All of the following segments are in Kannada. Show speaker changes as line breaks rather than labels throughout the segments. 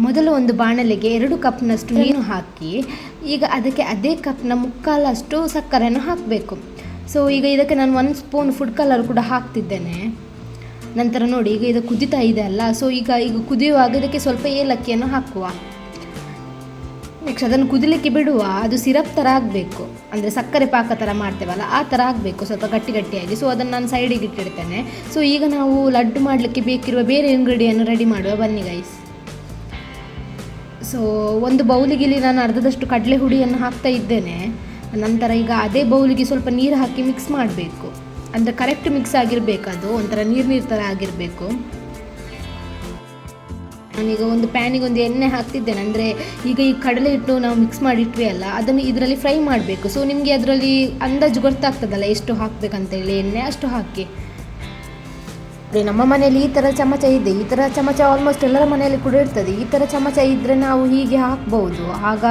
ಮೊದಲು ಒಂದು ಬಾಣಲೆಗೆ 2 ಕಪ್ನಷ್ಟು ನೀರು ಹಾಕಿ ಈಗ ಅದಕ್ಕೆ ಅದೇ ಕಪ್ನ 3/4 ಸಕ್ಕರೆಯನ್ನು ಹಾಕಬೇಕು. ಸೊ ಈಗ ಇದಕ್ಕೆ ನಾನು 1 ಸ್ಪೂನ್ ಫುಡ್ ಕಲರ್ ಕೂಡ ಹಾಕ್ತಿದ್ದೇನೆ. ನಂತರ ನೋಡಿ ಈಗ ಇದು ಕುದೀತಾ ಇದೆ ಅಲ್ಲ, ಸೊ ಈಗ ಕುದಿಯುವಾಗ ಇದಕ್ಕೆ ಸ್ವಲ್ಪ ಏಲಕ್ಕಿಯನ್ನು ಹಾಕುವ. ನೆಕ್ಸ್ಟ್ ಅದನ್ನು ಕುದಿಲಿಕ್ಕೆ ಬಿಡುವ. ಅದು ಸಿರಪ್ ಥರ ಆಗಬೇಕು, ಅಂದರೆ ಸಕ್ಕರೆ ಪಾಕ ಥರ ಮಾಡ್ತೇವಲ್ಲ ಆ ಥರ ಆಗಬೇಕು, ಸ್ವಲ್ಪ ಗಟ್ಟಿಯಾಗಿ. ಸೊ ಅದನ್ನು ನಾನು ಸೈಡಿಗೆ ಇಟ್ಟಿಡ್ತೇನೆ. ಸೊ ಈಗ ನಾವು ಲಡ್ಡು ಮಾಡಲಿಕ್ಕೆ ಬೇಕಿರುವ ಬೇರೆ ಇಂಗ್ರೀಡಿಯನ್ನು ರೆಡಿ ಮಾಡುವ, ಬನ್ನಿ ಗೈಸ್. ಸೊ ಒಂದು ಬೌಲಿಗೆ ಇಲ್ಲಿ ನಾನು ಅರ್ಧದಷ್ಟು ಕಡಲೆ ಹುಡಿಯನ್ನು ಹಾಕ್ತಾ ಇದ್ದೇನೆ. ನಂತರ ಈಗ ಅದೇ ಬೌಲಿಗೆ ಸ್ವಲ್ಪ ನೀರು ಹಾಕಿ ಮಿಕ್ಸ್ ಮಾಡಬೇಕು, ಅಂದರೆ ಕರೆಕ್ಟ್ ಮಿಕ್ಸ್ ಆಗಿರಬೇಕು, ಅದು ಒಂಥರ ನೀರು ಥರ ಆಗಿರಬೇಕು. ನಾನೀಗ ಒಂದು ಪ್ಯಾನಿಗೆ ಒಂದು ಎಣ್ಣೆ ಹಾಕ್ತಿದ್ದೇನೆ, ಅಂದರೆ ಈಗ ಈ ಕಡಲೆ ಹಿಟ್ಟು ನಾವು ಮಿಕ್ಸ್ ಮಾಡಿಟ್ವಿ ಅಲ್ಲ, ಅದನ್ನು ಇದರಲ್ಲಿ ಫ್ರೈ ಮಾಡಬೇಕು. ಸೊ ನಿಮಗೆ ಅದರಲ್ಲಿ ಅಂದಾಜು ಗೊತ್ತಾಗ್ತದಲ್ಲ ಎಷ್ಟು ಹಾಕಬೇಕಂತೇಳಿ, ಎಣ್ಣೆ ಅಷ್ಟು ಹಾಕಿ. ನಮ್ಮ ಮನೆಯಲ್ಲಿ ಈ ಥರ ಚಮಚ ಇದೆ, ಈ ಥರ ಚಮಚ ಆಲ್ಮೋಸ್ಟ್ ಎಲ್ಲರ ಮನೆಯಲ್ಲಿ ಕೂಡ ಇರ್ತದೆ. ಈ ಥರ ಚಮಚ ಇದ್ದರೆ ನಾವು ಹೀಗೆ ಹಾಕ್ಬೋದು, ಆಗ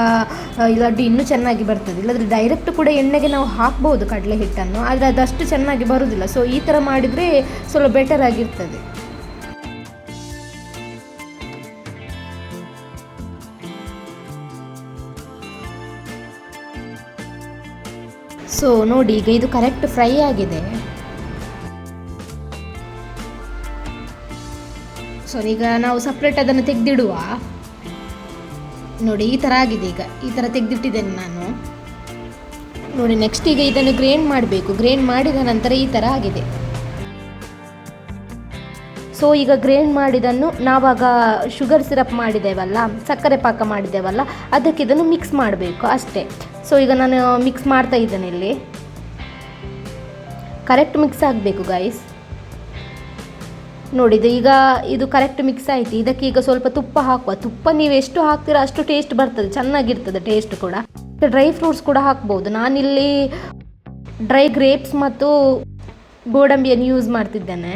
ಲಡ್ಡು ಇನ್ನೂ ಚೆನ್ನಾಗಿ ಬರ್ತದೆ. ಇಲ್ಲಾಂದರೆ ಡೈರೆಕ್ಟ್ ಕೂಡ ಎಣ್ಣೆಗೆ ನಾವು ಹಾಕ್ಬೋದು ಕಡಲೆ ಹಿಟ್ಟನ್ನು, ಆದರೆ ಅದಷ್ಟು ಚೆನ್ನಾಗಿ ಬರೋದಿಲ್ಲ. ಸೊ ಈ ಥರ ಮಾಡಿದರೆ ಸ್ವಲ್ಪ ಬೆಟರ್ ಆಗಿರ್ತದೆ. ಸೊ ನೋಡಿ ಈಗ ಇದು ಕರೆಕ್ಟ್ ಫ್ರೈ ಆಗಿದೆ. ಸೊ ಈಗ ನಾವು ಸಪ್ರೇಟ್ ಅದನ್ನು ತೆಗೆದಿಡುವ. ನೋಡಿ ಈ ಥರ ಆಗಿದೆ, ಈಗ ಈ ಥರ ತೆಗೆದಿಟ್ಟಿದ್ದೇನೆ ನಾನು. ನೋಡಿ ನೆಕ್ಸ್ಟ್ ಈಗ ಇದನ್ನು ಗ್ರೈಂಡ್ ಮಾಡಬೇಕು. ಗ್ರೈಂಡ್ ಮಾಡಿದ ನಂತರ ಈ ಥರ ಆಗಿದೆ. ಸೊ ಈಗ ಗ್ರೈಂಡ್ ಮಾಡಿದ್ದನ್ನು ನಾವಾಗ ಶುಗರ್ ಸಿರಪ್ ಮಾಡಿದ್ದೇವಲ್ಲ, ಸಕ್ಕರೆ ಪಾಕ ಮಾಡಿದ್ದೇವಲ್ಲ, ಅದಕ್ಕೆ ಇದನ್ನು ಮಿಕ್ಸ್ ಮಾಡಬೇಕು ಅಷ್ಟೇ. ಸೊ ಈಗ ನಾನು ಮಿಕ್ಸ್ ಮಾಡ್ತಾ ಇದ್ದೇನೆ. ಇಲ್ಲಿ ಕರೆಕ್ಟ್ ಮಿಕ್ಸ್ ಆಗಬೇಕು ಗೈಸ್. ನೋಡಿದೆ ಈಗ ಇದು ಕರೆಕ್ಟ್ ಮಿಕ್ಸ್ ಆಯಿತು. ಇದಕ್ಕೆ ಈಗ ಸ್ವಲ್ಪ ತುಪ್ಪ ಹಾಕುವ. ತುಪ್ಪ ನೀವು ಎಷ್ಟು ಹಾಕ್ತೀರಾ ಅಷ್ಟು ಟೇಸ್ಟ್ ಬರ್ತದೆ, ಚೆನ್ನಾಗಿರ್ತದೆ ಟೇಸ್ಟ್ ಕೂಡ. ಡ್ರೈ ಫ್ರೂಟ್ಸ್ ಕೂಡ ಹಾಕ್ಬೋದು. ನಾನಿಲ್ಲಿ ಡ್ರೈ ಗ್ರೇಪ್ಸ್ ಮತ್ತು ಗೋಡಂಬಿಯನ್ನು ಯೂಸ್ ಮಾಡ್ತಿದ್ದೇನೆ.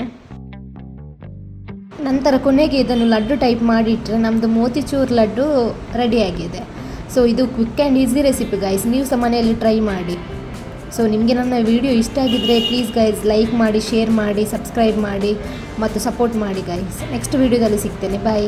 ನಂತರ ಕೊನೆಗೆ ಇದನ್ನು ಲಡ್ಡು ಟೈಪ್ ಮಾಡಿಟ್ರೆ ನಮ್ಮದು ಮೋತಿಚೂರ್ ಲಡ್ಡು ರೆಡಿಯಾಗಿದೆ. ಸೊ ಇದು quick and easy recipe guys, ನೀವು ಸಹ ಮನೆಯಲ್ಲಿ ಟ್ರೈ ಮಾಡಿ. ಸೊ ನಿಮಗೆ ನನ್ನ ವಿಡಿಯೋ ಇಷ್ಟ ಆಗಿದ್ದರೆ ಪ್ಲೀಸ್ ಗೈಸ್ ಲೈಕ್ ಮಾಡಿ, ಶೇರ್ ಮಾಡಿ, ಸಬ್ಸ್ಕ್ರೈಬ್ ಮಾಡಿ ಮತ್ತು ಸಪೋರ್ಟ್ ಮಾಡಿ ಗೈಸ್. ನೆಕ್ಸ್ಟ್ ವಿಡಿಯೋದಲ್ಲಿ ಸಿಗ್ತೇನೆ. ಬಾಯ್.